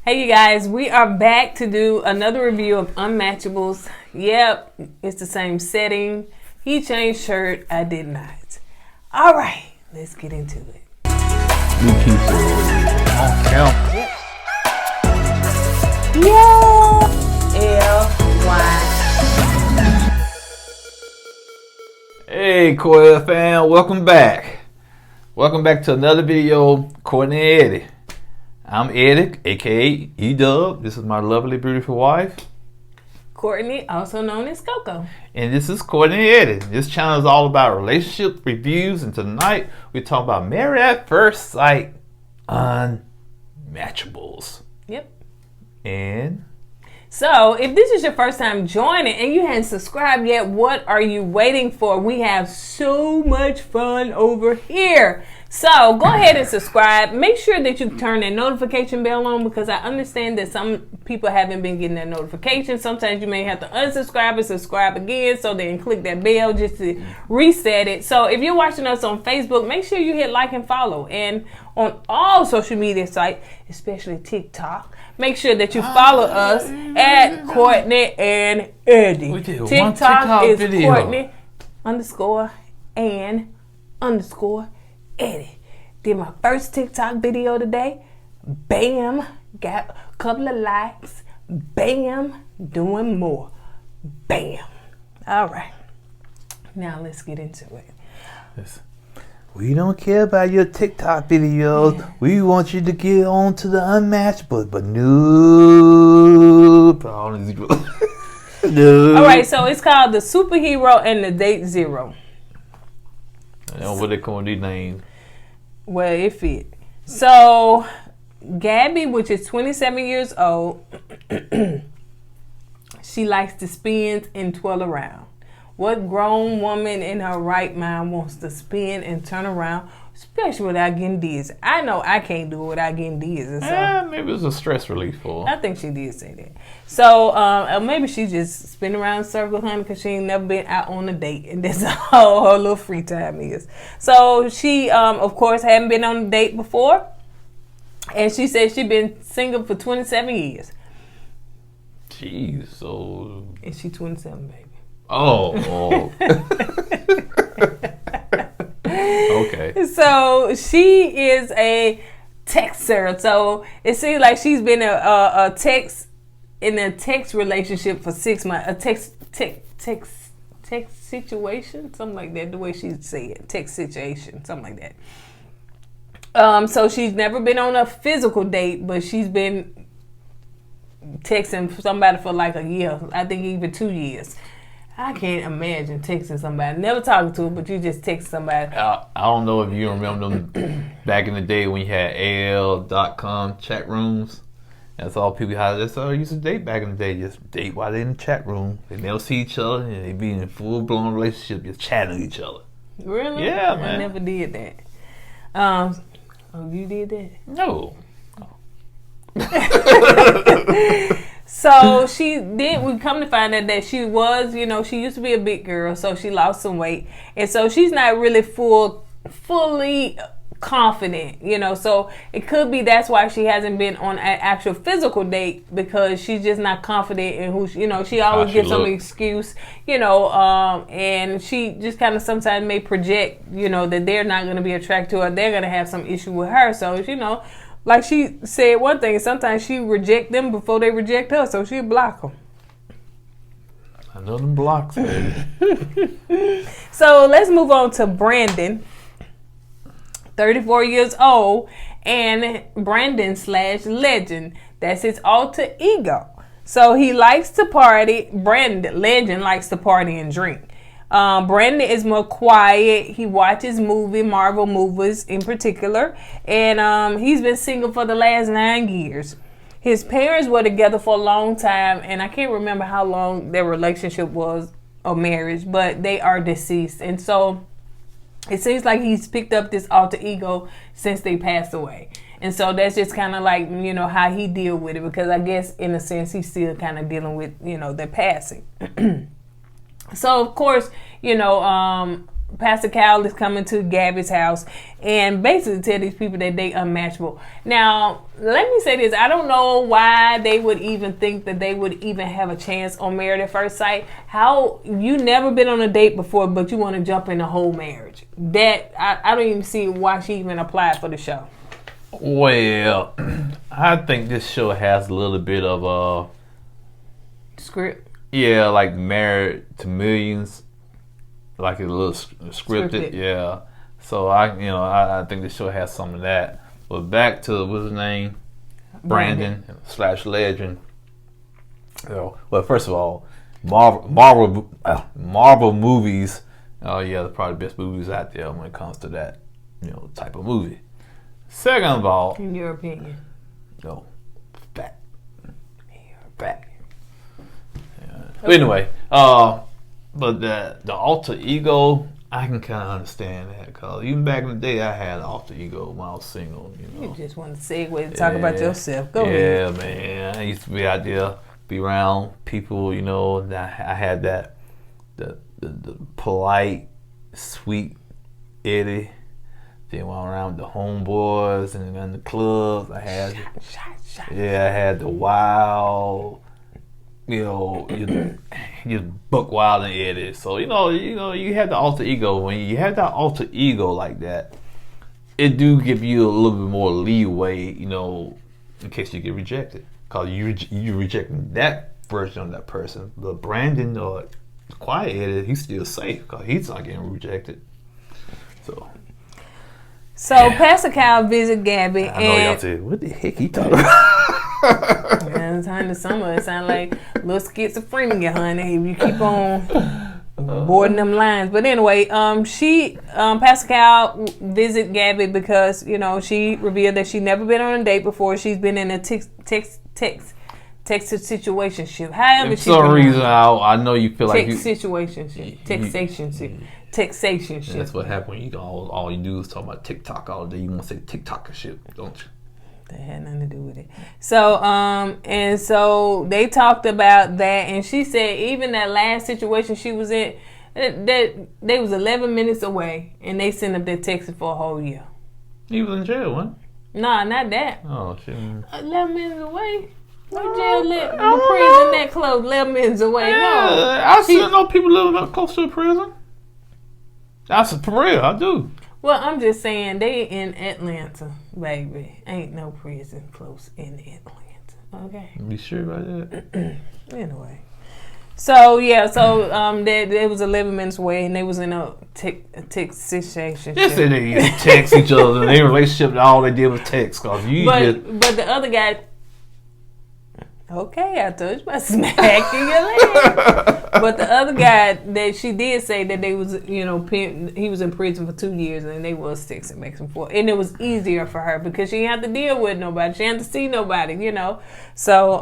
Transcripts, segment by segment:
Hey you guys, we are back to do another review of Unmatchables. Yep, it's the same setting. He changed shirt, I did not. All right, let's get into it. Yep. LY. Hey, Kourtney fam, welcome back. Welcome back to another video, Kourtney and Eddie. I'm Eddie, aka E-Dub. This is my lovely, beautiful wife. Kourtney, also known as Coco. And this is Kourtney and Eddie. This channel is all about relationship reviews, and tonight we talk about Married at First Sight, Unmatchables. Yep. And so, if this is your first time joining and you hadn't subscribed yet, what are you waiting for? We have so much fun over here. So, go ahead and subscribe. Make sure that you turn that notification bell on because I understand that some people haven't been getting that notification. Sometimes you may have to unsubscribe and subscribe again, so then click that bell just to reset it. So, if you're watching us on Facebook, make sure you hit like and follow. And on all social media sites, especially TikTok, make sure that you follow us at Kourtney and Eddie. TikTok is Kourtney _and_Eddie. Did my first TikTok video today. Bam, got a couple of likes. Bam, doing more. Bam. All right. Now let's get into it. yes. We don't care about your TikTok videos. Yeah. We want you to get on to the Unmatchables, but no. No. All right, so it's called The Superhero and the Date Zero. I don't know what they call these names. Well, it fit. So, Gabby, which is 27 years old, she likes to spin and twirl around. What grown woman in her right mind wants to spin and turn around, especially without getting dizzy? I know I can't do it without getting dizzy. So Maybe it's a stress relief for her. I think she did say that. So maybe she just spin around in circles, honey, because she ain't never been out on a date, and that's all her little free time is. So she, of course, hadn't been on a date before, and she said she'd been single for 27 years. Jeez, so... And she 27, baby. Oh. Okay. So she is a texter. So it seems like she's been in a text relationship for 6 months. A text situation, something like that. The way she say it, text situation, something like that. So she's never been on a physical date, but she's been texting somebody for like a year. I think even 2 years. I can't imagine texting somebody. Never talking to her, but you just text somebody. I don't know if you remember them back in the day when you had AL.com chat rooms. That's all people had. That's all used to date back in the day. Just date while they're in the chat room. They never see each other and they be in a full-blown relationship just chatting with each other. Really? Yeah, man. I never did that. Oh, you did that? No. So we come to find out that she was, she used to be a big girl, so she lost some weight. And so she's not really fully confident, so it could be that's why she hasn't been on an actual physical date, because she's just not confident in who, she always gives some excuse, and she just kind of sometimes may project, that they're not going to be attracted to her, they're going to have some issue with her. So, like she said one thing, and sometimes she reject them before they reject her, so she'll block them. I know them blocks, baby. So let's move on to Brandon, 34 years old, and Brandon/Legend. That's his alter ego. So he likes to party. Legend likes to party and drink. Brandon is more quiet. He watches Marvel movies in particular. And he's been single for the last 9 years. His parents were together for a long time, and I can't remember how long their relationship was or marriage, but they are deceased. And so it seems like he's picked up this alter ego since they passed away. And so that's just kind of like, how he deal with it, because I guess in a sense he's still kind of dealing with, their passing. So, of course, Pastor Cal is coming to Gabby's house and basically tell these people that they unmatchable. Now, let me say this. I don't know why they would even think that they would even have a chance on Married at First Sight. How you never been on a date before, but you want to jump in the whole marriage. That I don't even see why she even applied for the show. Well, I think this show has a little bit of Script. Yeah, like Married to Millions. Like a little scripted, yeah. So I think the show has some of that. But back to what's his name, Brandon / Legend. Well, first of all, Marvel movies. Oh yeah, they're probably the best movies out there when it comes to that, type of movie. Second of all, in your opinion, no, fact. Yeah. Okay. Anyway, but the alter ego, I can kind of understand that, because even back in the day, I had an alter ego when I was single. You just want to segue to talk about yourself. Go ahead. Yeah, man. I used to be out there, be around people. That I had that the polite, sweet Eddie. Then went around with the homeboys and in the clubs. I had I had the wild. You buck wild and Eddie. So you had the alter ego. When you have that alter ego like that, it do give you a little bit more leeway, in case you get rejected. Cause you rejecting that version of that person. But Brandon or Quiet Eddie, he's still safe because he's not getting rejected. So Pastor Cal visit Gabby. I know y'all said, what the heck he talking about? Man, it's time to summer. It sounds like little schizophrenia, honey. If you keep on boarding them lines. But anyway, Pastor Cal visit Gabby because she revealed that she never been on a date before. She's been in a text situationship. However, for some reason, I know you feel like situationship. Texationship. That's what happened when you all you do is talk about TikTok all day. You want to say TikToker shit, don't you? That had nothing to do with it. So, and so they talked about that, and she said even that last situation she was in, that they was 11 minutes away, and they sent up their texting for a whole year. He was in jail, wasn't he? Nah, not that. Oh shit. 11 minutes away. What jail lit? The prison that close 11 minutes away. Yeah, No, I still know people living up close to a prison. That's for real, I do. Well, I'm just saying they in Atlanta, baby. Ain't no prison close in Atlanta. Okay. Be sure about that. Anyway. So they was 11 minutes away, and they was in a text situation. Yes, they text each other. And their relationship, all they did was text. But the other guy. Okay, I told you about smacking your leg. But the other guy that she did say that they was, he was in prison for 2 years and they was texting back and forth. And it was easier for her because she didn't have to deal with nobody. She didn't have to see nobody, So,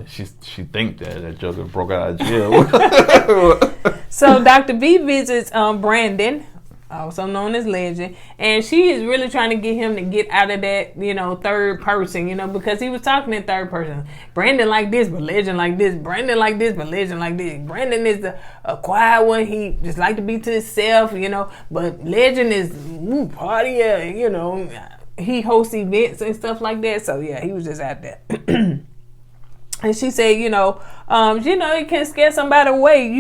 she think that joker broke out of jail. So Dr. B visits Brandon, also known as Legend, and she is really trying to get him to get out of that, third person, because he was talking in third person. Brandon like this, but Legend like this. Brandon like this, but Legend like this. Brandon is the quiet one. He just like to be to himself, but Legend is partier, he hosts events and stuff like that. So yeah, he was just out there. And she said, it can scare somebody away,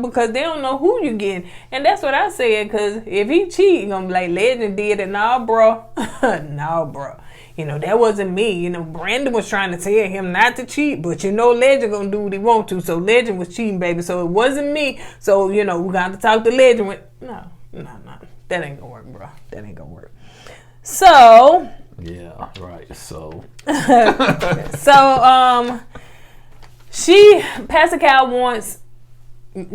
because they don't know who you getting. And that's what I said, because if he cheat, gonna be like, Legend did it. Nah, bro. Nah, bro. That wasn't me. Brandon was trying to tell him not to cheat, but Legend gonna do what he want to. So Legend was cheating, baby. So it wasn't me. So, we got to talk to Legend. No. That ain't gonna work, bro. That ain't gonna work. So... Yeah, right. So, Pastor Cal wants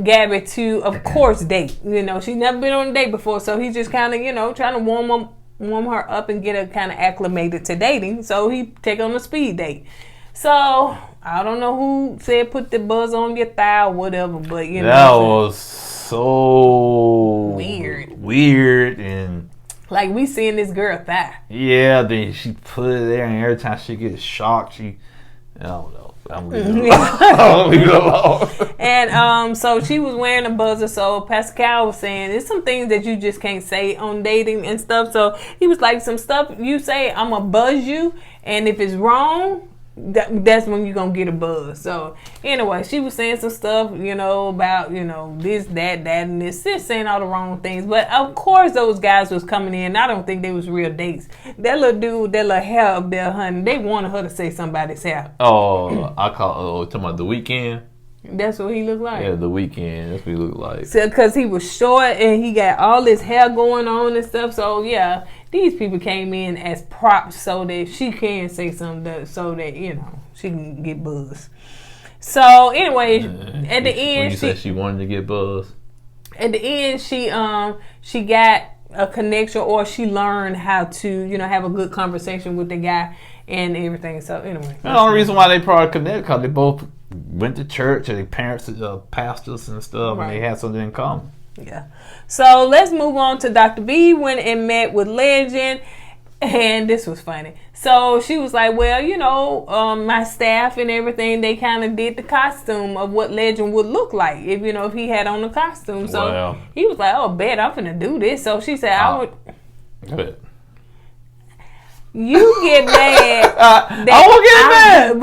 Gabby to, of course, date. She's never been on a date before, so he's just kind of, trying to warm her up and get her kind of acclimated to dating. So he take her on a speed date. So I don't know who said put the buzz on your thigh or whatever, but that was so weird and. Like, we seeing this girl thigh. Yeah, then she put it there, and every time she gets shocked, I don't know. I'm leaving it alone. And so she was wearing a buzzer. So Pastor Cal was saying there's some things that you just can't say on dating and stuff. So he was like, some stuff you say, I'm gonna buzz you, and if it's wrong, that's when you're gonna get a buzz. So anyway, she was saying some stuff, about this, that, and this, saying all the wrong things. But of course, those guys was coming in. I don't think they was real dates. That little dude, that little hair up there, honey, they wanted her to say somebody's hair. Oh, talking about The Weeknd. That's what he looked like. Yeah, The Weeknd. That's what he looked like. So, because he was short and he got all this hair going on and stuff. So yeah, these people came in as props so that she can say something, so that she can get buzzed. So anyway, at the end, when you said she wanted to get buzzed. At the end, she got a connection, or she learned how to have a good conversation with the guy and everything. So anyway, the only reason why they probably connected because they both went to church and their parents are pastors and stuff, right. And they had something in common. Yeah. So let's move on to Dr. B. Went and met with Legend, and this was funny. So she was like, well, my staff and everything, they kind of did the costume of what Legend would look like if he had on the costume. So he was like, oh, bet I'm finna do this. So she said, I would. Good. You get mad. I won't get mad.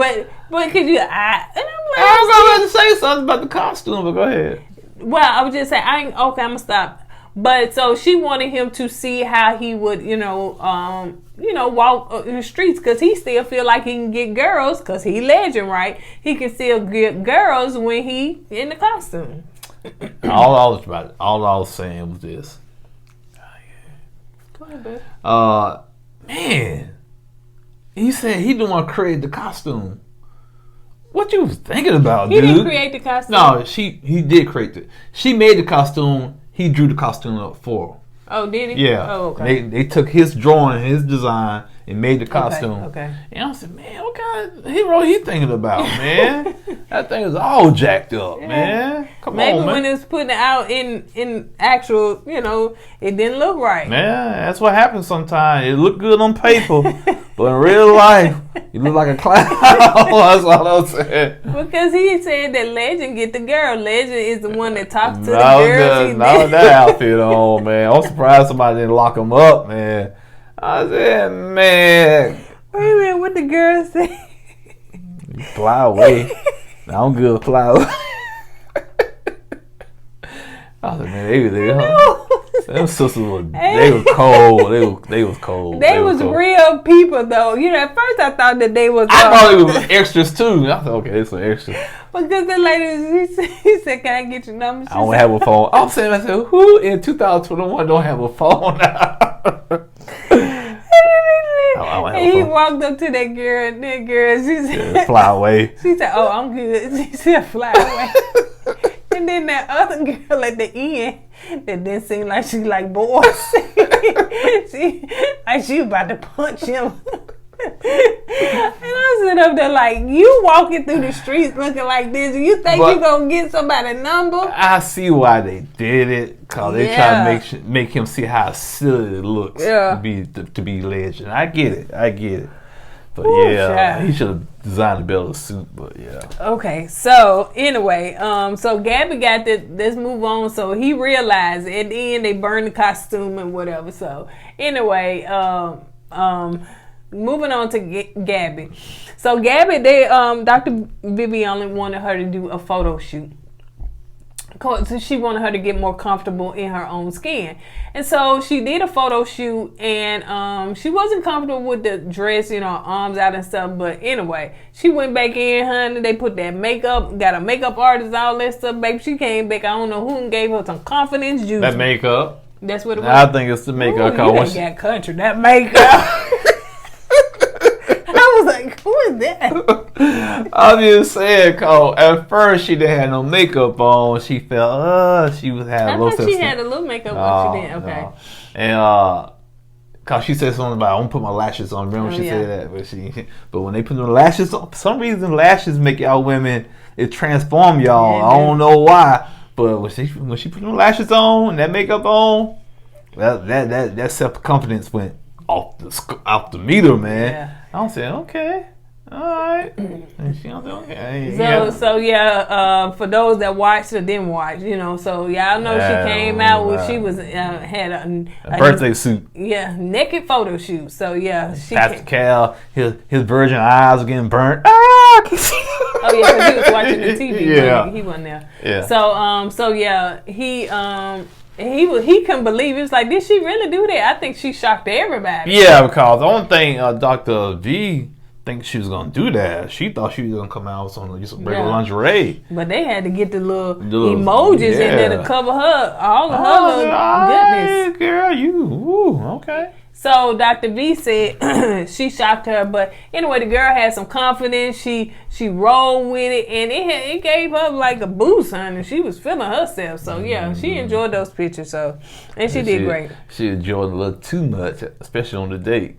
But could you? And I'm like, I was going to say something about the costume, but go ahead. Well, I was just saying, I'm gonna stop. But so she wanted him to see how he would, walk in the streets, because he still feel like he can get girls, because he Legend, right? He can still get girls when he in the costume. All I was saying was this. Go ahead, babe. Man, he said he didn't want to create the costume. What you was thinking about, dude? He didn't create the costume. No, he did create it. She made the costume. He drew the costume up for her. Oh, did he? Yeah. Oh, okay. They took his drawing, his design, and made the costume. Okay. And I said, man, what kind of hero he thinking about, man? That thing is all jacked up, man. Come on, man. Maybe when it's putting it out in actual, it didn't look right. Man, that's what happens sometimes. It look good on paper, but in real life, you look like a clown. That's all I'm saying. Because he said that Legend get the girl. Legend is the one that talks to the girls. Not that outfit on, man. I'm surprised somebody didn't lock him up, man. I said, man. Wait a minute, what the girl say? Fly away. I'm good, fly away. I said, man, them sisters were, they were cold. They was cold. They was cold. Real people, though. At first I thought that they was. I thought it was extras too. I thought, okay, it's some extras. Because the lady, he said, "Can I get your number?" I don't have a phone. I'm saying, I said, who in 2021 don't have a phone? And he walked up to that girl, and that girl, she said, "Fly away." She said, "Oh, I'm good." She said, "Fly away." And then that other girl at the end that didn't seem like she like boys. she about to punch him. And I sit up there like, you walking through the streets looking like this, you think you gonna get somebody's number? I see why they did it, because they try to make him see how silly it looks to be Legend. I get it. But he should have designed a better suit, but yeah. Okay, so anyway, so Gabby got this. Let's move on. So he realized at the end they burned the costume and whatever. So anyway, moving on to Gabby. So Gabby, Dr. Vivi only wanted her to do a photo shoot. So she wanted her to get more comfortable in her own skin. And so she did a photo shoot, and she wasn't comfortable with the dress, arms out and stuff. But anyway, she went back in, honey. They put that makeup, got a makeup artist, all that stuff, baby. She came back. I don't know who gave her some confidence juice. That makeup. That's what it was. I think it's the makeup. You got country. That makeup. I was like, who is that? I'm just saying, cause at first she didn't have no makeup on. She felt, she was having a little. I thought she had a little makeup on. She didn't. Okay. No. And cause she said something about I don't put my lashes on. Remember she said that, but when they put the lashes on, for some reason lashes make y'all women, it transform y'all. I don't know why, but when she put the lashes on and that makeup on, that self confidence went off the meter, man. Yeah. I'm saying, okay. All right. And she don't okay. For those that watched or didn't watch, so y'all know she came out when she was had a birthday suit. Yeah, naked photo shoot. So Pastor Cal, his virgin eyes were getting burnt. Oh yeah, because he was watching the TV. Yeah, he wasn't there. Yeah. He couldn't believe it. It was like, did she really do that? I think she shocked everybody. Yeah, because the only thing Dr. V think she was gonna do that. She thought she was gonna come out with some just regular lingerie. But they had to get the little emojis in there to cover her all of her little goodness. Girl, okay. So Dr. V said she shocked her, but anyway, the girl had some confidence. She rolled with it, and it gave her like a boost, honey. She was feeling herself. So she enjoyed those pictures. So and she did great. She enjoyed a little too much, especially on the date.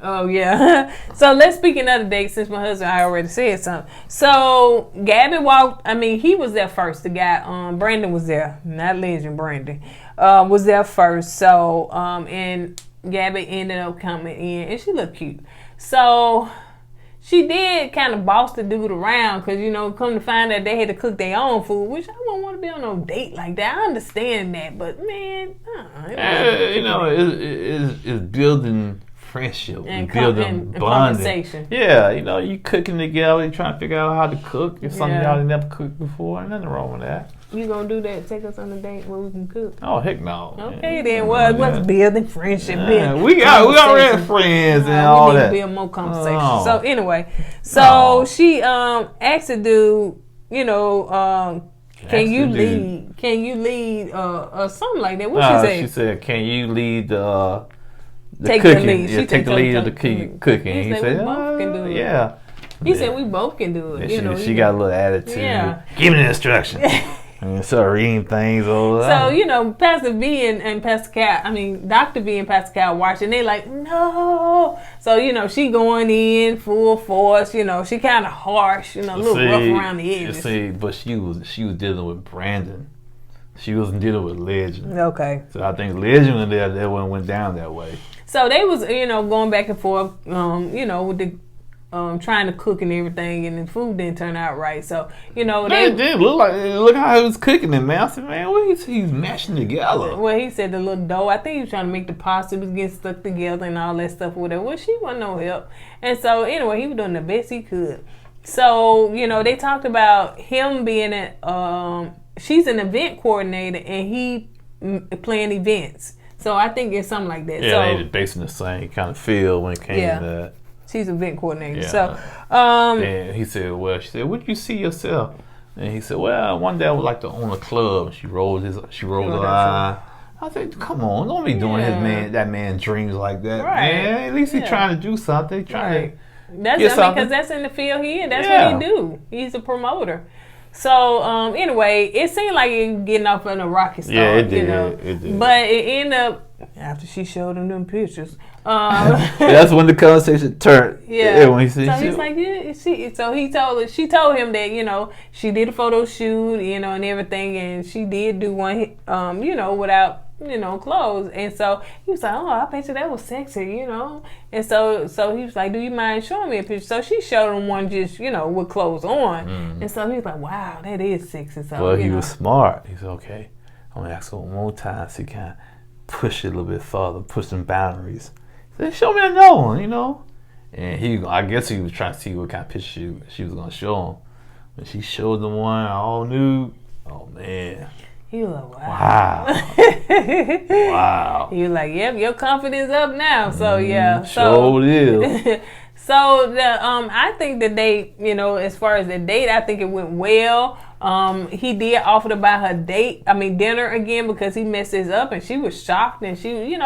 Oh yeah. So let's speak another date since my husband I already said something. So Gabby walked. I mean, he was there first. The guy, Brandon was there, not Legend. Brandon was there first. So and Gabby ended up coming in, and she looked cute. So she did kind of boss the dude around because come to find out they had to cook their own food, which I wouldn't want to be on no date like that. I understand that, but man, it's building friendship and building bonding. Conversation. Yeah, you cooking together, you trying to figure out how to cook. It's something y'all ain't never cooked before. Ain't nothing wrong with that. You gonna do that? Take us on a date where we can cook? Oh heck no. Okay then. What's building friendship? We already friends and all that. We need to build more conversation. Oh. So anyway, she asked the dude, can you lead? Can you lead? Something like that. What she said? She said, "Can you lead the take cooking? The lead. Yeah, take the lead of the cooking." He said, "We both can do it." Yeah. He said, "We both can do it." She got a little attitude. Yeah. Give me the instructions. And start reading things over. So, Pastor V and Pastor Cal, Dr. V and Pastor Cal watching, they like, no. So, she going in full force, she kind of harsh, a little rough around the edges. But she was dealing with Brandon. She wasn't dealing with Legend. Okay. So I think Legend was there, that one went down that way. So they was, going back and forth, with the trying to cook and everything, and the food didn't turn out right. So they did look how he was cooking it, man. I said, man, what he's mashing together. Well, he said the little dough. I think he was trying to make the pasta was getting stuck together and all that stuff or whatever. Well, she wasn't no help, and so anyway, he was doing the best he could. So they talked about him being she's an event coordinator and he playing events. So I think it's something like that. Yeah, they just based in the same kind of feel when it came to that. She's an event coordinator. Yeah. So, and he said, she said, would you see yourself? And he said, well, one day I would like to own a club. She rolled her eye. I said, come on, don't be doing that man dreams like that, man. At least he's trying to do something. Because that's in the field he in. That's what he do. He's a promoter. So anyway, it seemed like it was getting off on a rocky start. Yeah, it did. It did. But it ended up after she showed him them pictures. That's when the conversation turned. Yeah. When he's like, so she told him that she did a photo shoot, and everything, and she did do one, without clothes, and so he was like, oh, I bet you that was sexy, and so he was like, do you mind showing me a picture? So she showed him one just with clothes on, and so he was like, wow, that is sexy. So well, he was smart. He said, okay, I'm gonna ask her one more time so he can push it a little bit further, push some boundaries. He said, show me another one, and I guess he was trying to see what kind of picture she was gonna show him. When she showed the one all nude, oh man. He was like, wow. Wow. He was like, yep, your confidence up now. So yeah. Sure is. So I think the date, as far as the date, I think it went well. He did offer to buy her dinner again because he messed this up, and she was shocked, and she,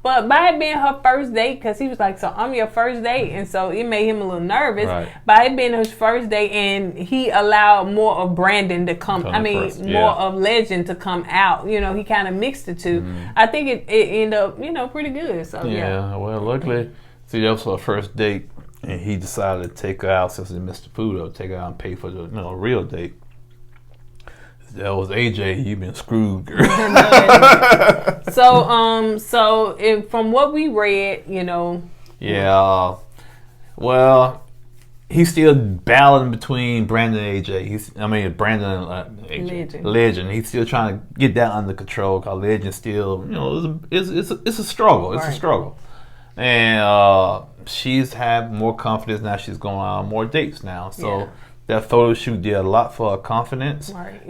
but by it being her first date, because he was like, so I'm your first date, and so it made him a little nervous. Right. By it being his first date, and he allowed more of Brandon to come more of Legend to come out. He kind of mixed the two. Mm-hmm. I think it ended up, pretty good. So yeah. Well, luckily, see, that was her first date, and he decided to take her out since he missed the food, or take her out and pay for the real date. That was AJ. You been screwed, girl. So from what we read, Yeah. Well, he's still battling between Brandon and AJ. Brandon and AJ. Legend. He's still trying to get that under control. Cause Legend still, it's a struggle. It's a struggle. And she's had more confidence now. She's going on more dates now. So that photo shoot did a lot for her confidence. Right.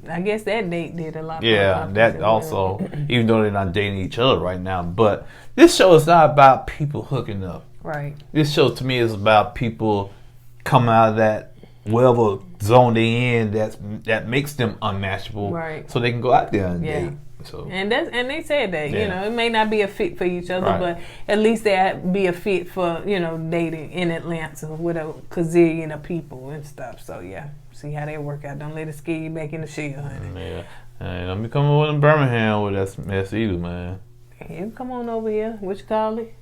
I guess that date did a lot for her confidence. Yeah, that also, even though they're not dating each other right now. But this show is not about people hooking up. Right. This show to me is about people coming out of that whatever zone they in that makes them unmatchable. Right. So they can go out there and date. So. And they said that, it may not be a fit for each other, but at least they'd be a fit for, dating in Atlanta with a gazillion of people and stuff. So see how they work out. Don't let it scare you back in the shell, honey. Yeah. Hey, don't be coming over in Birmingham with that mess either, man. You come on over here. What you call it?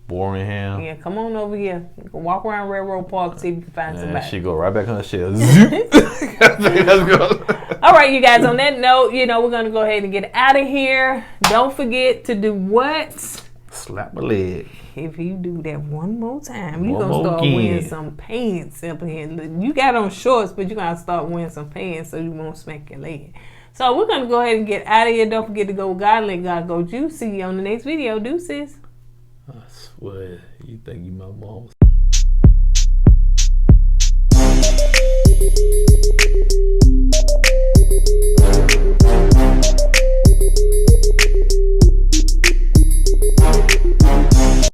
Birmingham. Yeah, come on over here. Walk around Railroad Park, see if you can find somebody. She go right back on the shell. Let's go. All right, you guys, on that note, we're going to go ahead and get out of here. Don't forget to do what? Slap my leg. If you do that one more time, you're going to start wearing some pants up here. You got on shorts, but you're going to start wearing some pants so you won't smack your leg. So we're going to go ahead and get out of here. Don't forget to go with God, let God go you. See you on the next video. Deuces. I swear, you think you my mom.